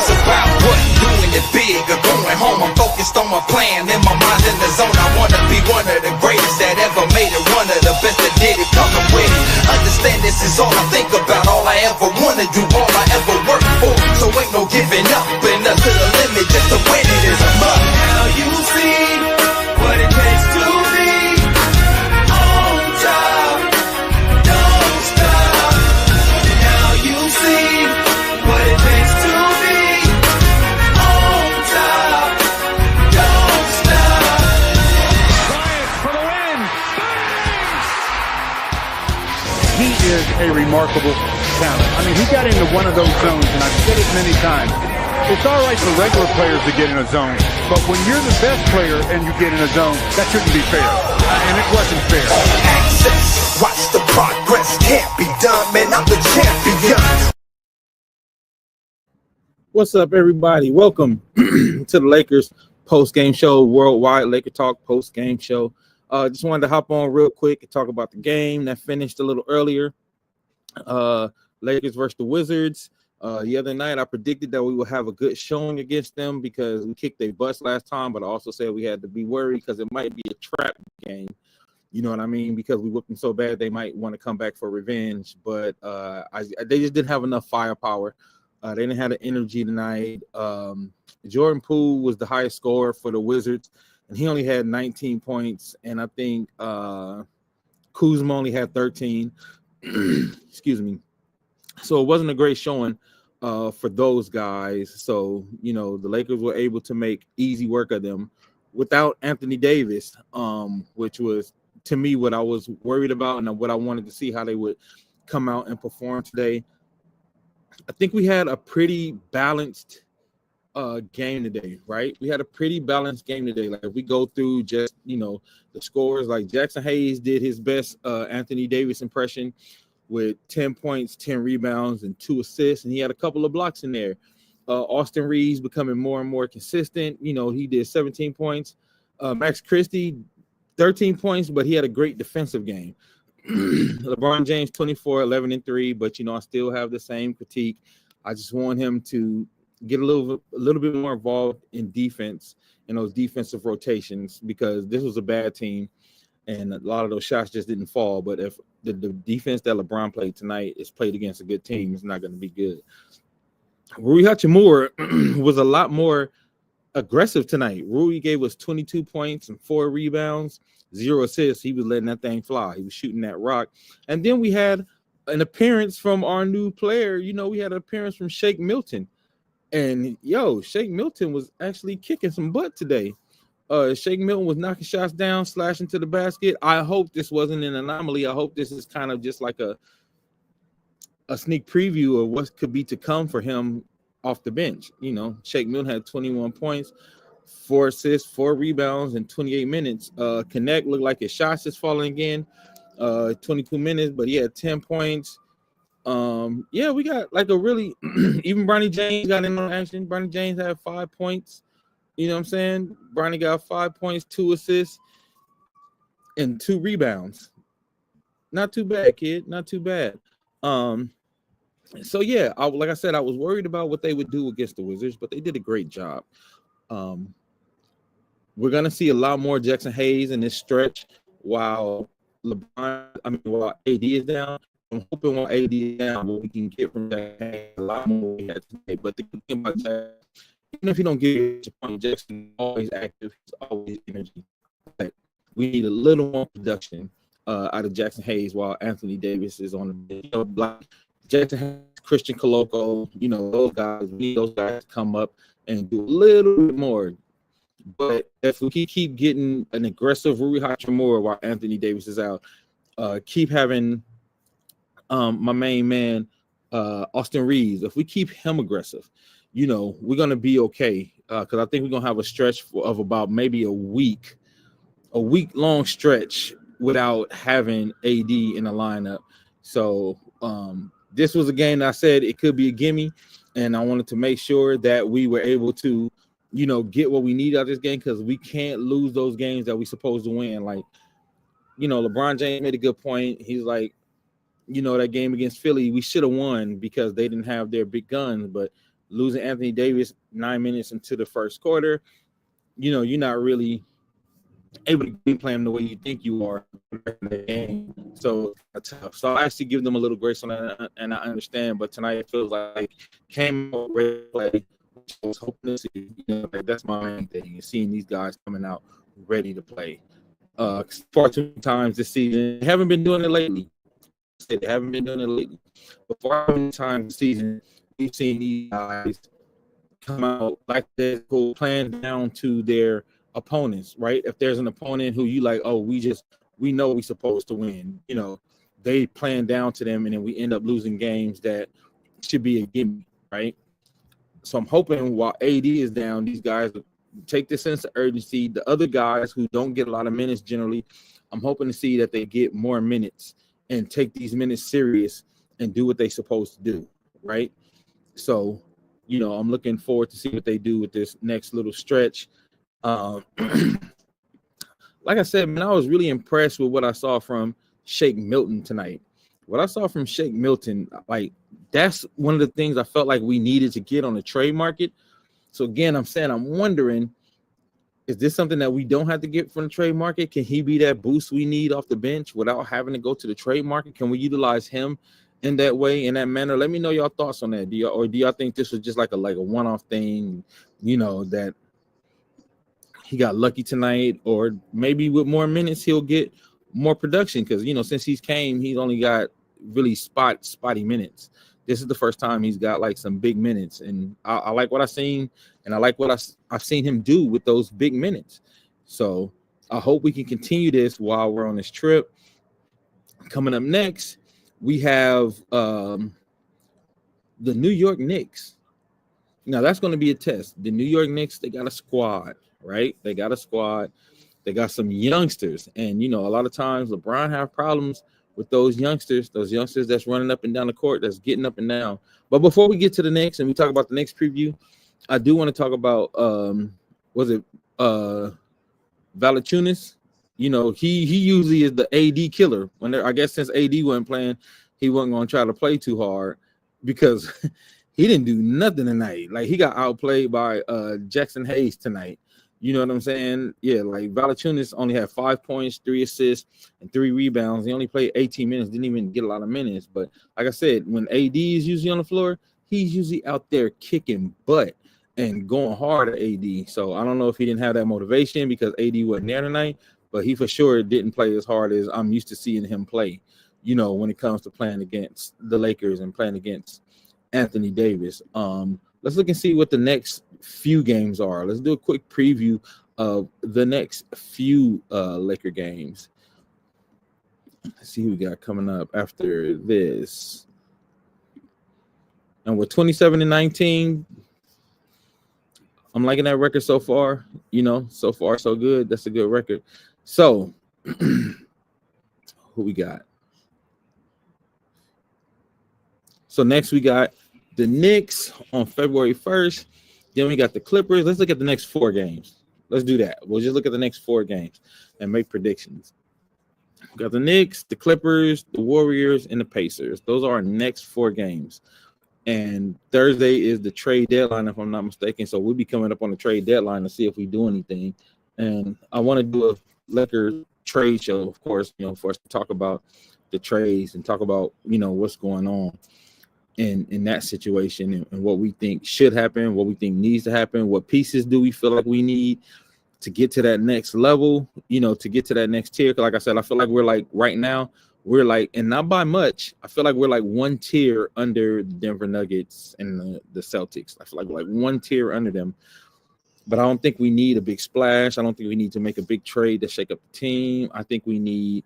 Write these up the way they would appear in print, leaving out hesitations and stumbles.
It's about what, doing it big or going home. I'm focused on my plan, and my mind's in the zone. I wanna be one of the greatest that ever made it, one of the best that did it, cause I'm with it. Understand this is all I think about, all I ever wanna do, all I ever work for. So ain't no giving up, and up to the limit, just to win it is a must. Now you see what it takes to be on top, don't stop. Now you see what it takes to be on top, don't stop. Bryant for the win. He is a remarkable talent. I mean, he got into one of those zones, and I've said it many times. It's all right for regular players to get in a zone, but when you're the best player and you get in a zone, that shouldn't be fair. And it wasn't fair. Access, watch the progress, can't be done, man, I'm the champion. What's up, everybody? Welcome to the Lakers post-game show, Worldwide Laker Talk post-game show. Just wanted to hop on real quick and talk about the game that finished a little earlier. Lakers versus the Wizards. The other night, I predicted that we would have a good showing against them because we kicked their butts last time, but I also said we had to be worried because it might be a trap game. You know what I mean? Because we whooped them so bad, they might want to come back for revenge. But they just didn't have enough firepower. They didn't have the energy tonight. Jordan Poole was the highest scorer for the Wizards, and he only had 19 points. And I think Kuzma only had 13. Excuse me. So it wasn't a great showing for those guys. So, you know, the Lakers were able to make easy work of them without Anthony Davis, which was, to me, what I was worried about and what I wanted to see how they would come out and perform today. I think we had a pretty balanced game today, right? We had a pretty balanced game today. Like, if we go through just, you know, the scores, like Jackson Hayes did his best Anthony Davis impression with 10 points, 10 rebounds, and 2 assists, and he had a couple of blocks in there. Austin Reeves becoming more and more consistent. You know, he did 17 points. Max Christie, 13 points, but he had a great defensive game. LeBron James, 24, 11, and 3, but, you know, I still have the same critique. I just want him to get a little bit more involved in defense and those defensive rotations because this was a bad team. And a lot of those shots just didn't fall. But if the defense that LeBron played tonight is played against a good team, it's not going to be good. Rui Hachimura was a lot more aggressive tonight. Rui gave us 22 points and 4 rebounds, 0 assists. He was letting that thing fly. He was shooting that rock. And then we had an appearance from our new player. You know, we had an appearance from Shake Milton. And, Shake Milton was actually kicking some butt today. Shake Milton was knocking shots down, slashing to the basket. I hope this wasn't an anomaly. I hope this is kind of just like a sneak preview of what could be to come for him off the bench. You know, Shake Milton had 21 points, 4 assists, 4 rebounds in 28 minutes. Connect looked like his shots is falling again. 22 minutes, but he had 10 points. We got like a really even Bronny James got in on action. Bronny James had 5 points. You know what I'm saying? Bronny got 5 points, 2 assists, and 2 rebounds. Not too bad, kid. Not too bad. Like I said, I was worried about what they would do against the Wizards, but they did a great job. We're gonna see a lot more Jackson Hayes in this stretch while AD is down. I'm hoping while AD is down, what we can get from Jackson Hayes a lot more we had today. But the good thing about Jackson, even if you don't get your point, Jackson is always active, he's always energy. But we need a little more production out of Jackson Hayes while Anthony Davis is on the bench. You know, like Jackson Hayes, Christian Coloco, you know, those guys, we need those guys to come up and do a little bit more. But if we keep getting an aggressive Rui Hachimura while Anthony Davis is out, keep having my main man, Austin Reeves, if we keep him aggressive, you know, we're going to be okay. Because I think we're going to have a stretch of about maybe a week-long stretch without having AD in the lineup. So this was a game that I said it could be a gimme, and I wanted to make sure that we were able to, you know, get what we need out of this game because we can't lose those games that we're supposed to win. Like, you know, LeBron James made a good point. He's like, you know, that game against Philly, we should have won because they didn't have their big guns, but losing Anthony Davis 9 minutes into the first quarter, you're not really able to game plan the way you think you are in the game. So it's tough. So I actually give them a little grace on that, and I understand. But tonight it feels like came out ready to play, which I was hoping to see. Like that's my main thing is seeing these guys coming out ready to play. Far too many times this season, they haven't been doing it lately. They haven't been doing it lately. But far too many times this season, we've seen these guys come out like they're playing down to their opponents, right? If there's an opponent who you like, oh, we know we're supposed to win, they playing down to them, and then we end up losing games that should be a gimme, right? So I'm hoping while AD is down, these guys take this sense of urgency. The other guys who don't get a lot of minutes generally, I'm hoping to see that they get more minutes and take these minutes serious and do what they're supposed to do, right? So, I'm looking forward to see what they do with this next little stretch. Like I said, man, I was really impressed with what I saw from Shake Milton tonight. What I saw from Shake Milton, like that's one of the things I felt like we needed to get on the trade market. So again, I'm wondering, is this something that we don't have to get from the trade market? Can he be that boost we need off the bench without having to go to the trade market? Can we utilize him in that way, in that manner? Let me know your thoughts on that. Do y'all think this was just like a one-off thing, that he got lucky tonight, or maybe with more minutes he'll get more production? Because since he's only got really spotty minutes. This is the first time he's got like some big minutes, and I like what I've seen, and I like what I've seen him do with those big minutes. So I hope we can continue this while we're on this trip. Coming up next, we have the New York Knicks. Now that's going to be a test. The New York Knicks, they got a squad. Right? They got a squad. They got some youngsters. And, a lot of times LeBron have problems with those youngsters that's running up and down the court, that's getting up and down. But before we get to the Knicks and we talk about the Knicks preview, I do want to talk about, Valanciunas? He usually is the AD killer. I guess since AD wasn't playing, he wasn't going to try to play too hard because he didn't do nothing tonight. Like, he got outplayed by Jackson Hayes tonight. You know what I'm saying? Yeah, like Valanciunas only had 5 points, 3 assists, and 3 rebounds. He only played 18 minutes, didn't even get a lot of minutes. But like I said, when AD is usually on the floor, he's usually out there kicking butt and going hard at AD. So I don't know if he didn't have that motivation because AD wasn't there tonight, but he for sure didn't play as hard as I'm used to seeing him play, when it comes to playing against the Lakers and playing against Anthony Davis. Let's look and see what the next few games are. Let's do a quick preview of the next few Laker games. Let's see who we got coming up after this. And we're 27-19. I'm liking that record so far. So far so good. That's a good record. So, who we got? So next we got the Knicks on February 1st. Then we got the Clippers. Let's look at the next 4 games. Let's do that. We'll just look at the next 4 games and make predictions. We got the Knicks, the Clippers, the Warriors, and the Pacers. Those are our next 4 games. And Thursday is the trade deadline, if I'm not mistaken. So we'll be coming up on the trade deadline to see if we do anything. And I want to do a Laker trade show, of course, for us to talk about the trades and talk about, what's going on in that situation and what we think should happen, what we think needs to happen, what pieces do we feel like we need to get to that next level, to get to that next tier. Like I said, I feel like we're like right now, we're like, and not by much, I feel like we're like 1 tier under the Denver Nuggets and the Celtics. I feel like we're like 1 tier under them. But I don't think we need a big splash. I don't think we need to make a big trade to shake up the team. I think we need,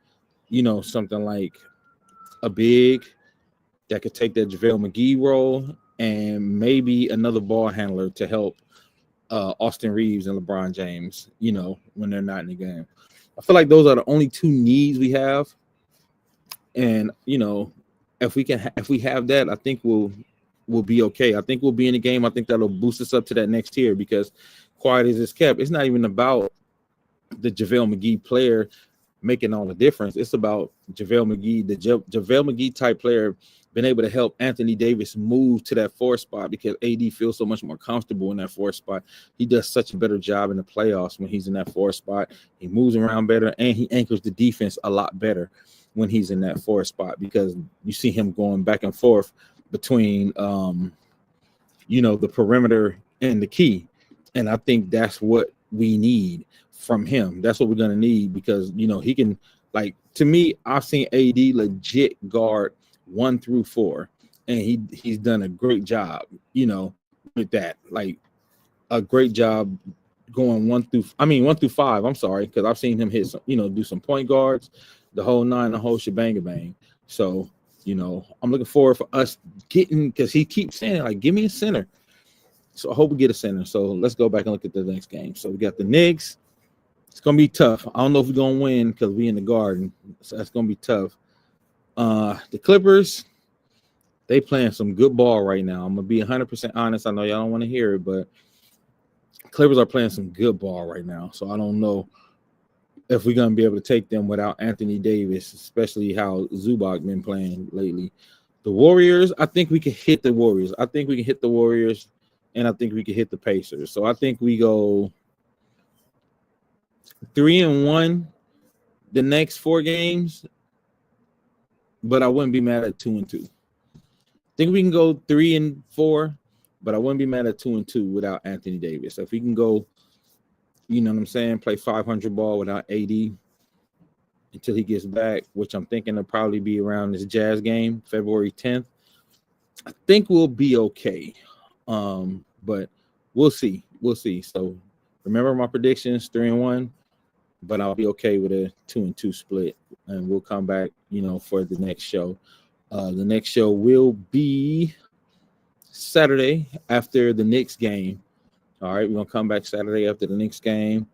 something like a big that could take that JaVale McGee role and maybe another ball handler to help Austin Reeves and LeBron James, when they're not in the game. I feel like those are the only 2 needs we have. And, if we have that, I think we'll be okay. I think we'll be in the game. I think that'll boost us up to that next tier because quiet as it's kept, it's not even about the JaVale McGee player making all the difference. It's about JaVale McGee, the JaVale McGee type player been able to help Anthony Davis move to that 4 spot because AD feels so much more comfortable in that 4 spot. He does such a better job in the playoffs when he's in that 4 spot. He moves around better, and he anchors the defense a lot better when he's in that 4 spot because you see him going back and forth between, the perimeter and the key. And I think that's what we need from him. That's what we're going to need because, he can, to me, I've seen AD legit guard 1 through 4, and he's done a great job, with that. A great job going 1 through 5. I'm sorry, because I've seen him hit some, do some point guards, the whole 9, the whole shebang bang. So, I'm looking forward for us getting, because he keeps saying, give me a center. So I hope we get a center. So let's go back and look at the next game. So we got the Knicks. It's going to be tough. I don't know if we're going to win because we in the Garden. So that's going to be tough. The Clippers, they playing some good ball right now. I'm going to be 100% honest. I know y'all don't want to hear it, but Clippers are playing some good ball right now. So I don't know if we're going to be able to take them without Anthony Davis, especially how Zubac been playing lately. The Warriors, I think we can hit the Warriors. And I think we can hit the Pacers. So I think we go 3-1 the next 4 games, but I wouldn't be mad at 2-2. I think we can go 3-4, but I wouldn't be mad at 2-2 without Anthony Davis. So if we can go, play 500 ball without AD until he gets back, which I'm thinking will probably be around this Jazz game, February 10th, I think we'll be okay. But we'll see. So remember my predictions, 3-1, but I'll be okay with a 2-2 split, and we'll come back, for the next show. The next show will be Saturday after the Knicks game. All right, we're gonna come back Saturday after the Knicks game,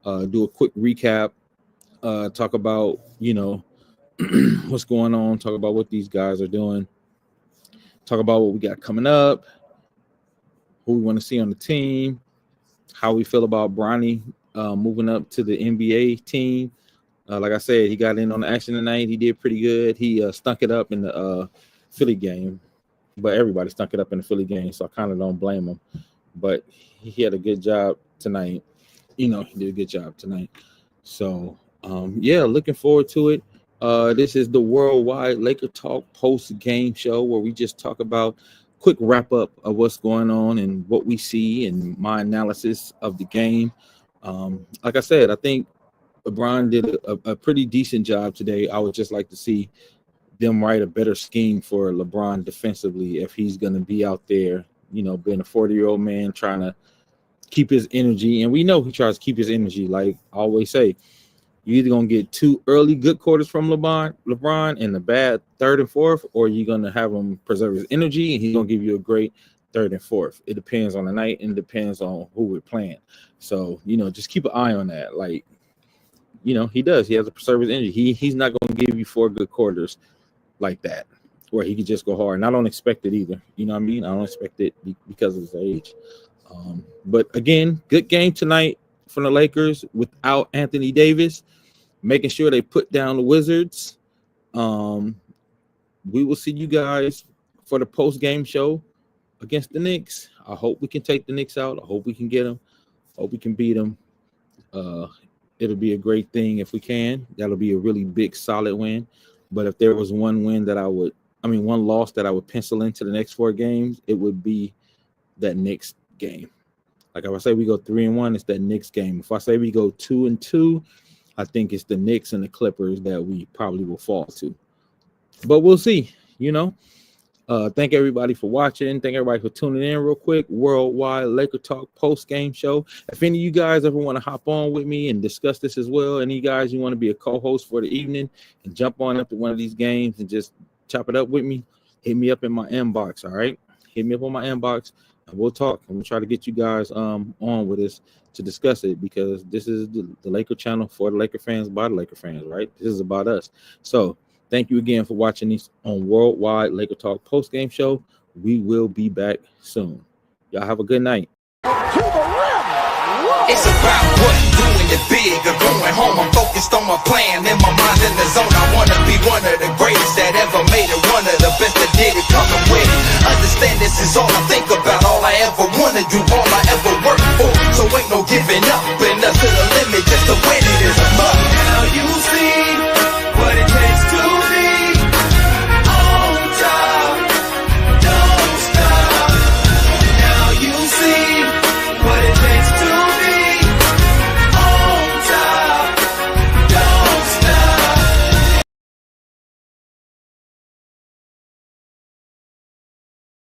do a quick recap, talk about, what's going on, talk about what these guys are doing, talk about what we got coming up, who we want to see on the team, how we feel about Bronny moving up to the NBA team. Like I said, he got in on the action tonight. He did pretty good. He stunk it up in the Philly game, but everybody stunk it up in the Philly game, so I kind of don't blame him. But he had a good job tonight. He did a good job tonight. So, looking forward to it. This is the Worldwide Laker Talk post-game show where we just talk about quick wrap up of what's going on and what we see and my analysis of the game. Like I said, I think LeBron did a pretty decent job today. I would just like to see them write a better scheme for LeBron defensively if he's going to be out there, being a 40-year-old man trying to keep his energy. And we know he tries to keep his energy. Like I always say, you're either going to get 2 early good quarters from LeBron and the bad 3rd and 4th, or you're going to have him preserve his energy and he's going to give you a great 3rd and 4th. It depends on the night and depends on who we're playing. So, just keep an eye on that. He does. He has to preserve his energy. He's not going to give you 4 good quarters like that where he could just go hard. And I don't expect it either. You know what I mean? I don't expect it because of his age. But, again, good game tonight from the Lakers without Anthony Davis. Making sure they put down the Wizards. We will see you guys for the post-game show against the Knicks. I hope we can take the Knicks out. I hope we can get them. I hope we can beat them. It'll be a great thing if we can. That'll be a really big, solid win. But if there was one loss that I would pencil into the next 4 games, it would be that Knicks game. Like if I say we go 3-1, it's that Knicks game. If I say we go 2-2, I think it's the Knicks and the Clippers that we probably will fall to. But we'll see, Thank everybody for watching. Thank everybody for tuning in real quick. Worldwide Laker Talk post-game show. If any of you guys ever want to hop on with me and discuss this as well, any guys you want to be a co-host for the evening and jump on up to one of these games and just chop it up with me, hit me up in my inbox, all right? Hit me up on my inbox, and we'll talk. I'm going to try to get you guys on with us to discuss it because this is the Laker channel for the Laker fans by the Laker fans, right? This is about us. So thank you again for watching these on Worldwide Laker Talk post-game show. We will be back soon. Y'all have a good night. To the rim. Whoa! It's about what? Doing it big or going home. I'm focused on my plan, in my mind in the zone. I wanna be one of the greatest that ever made it, one of the best that did it, coming with it. Understand this is all I think about, all I ever wanna do, all I ever worked for. So ain't no giving up.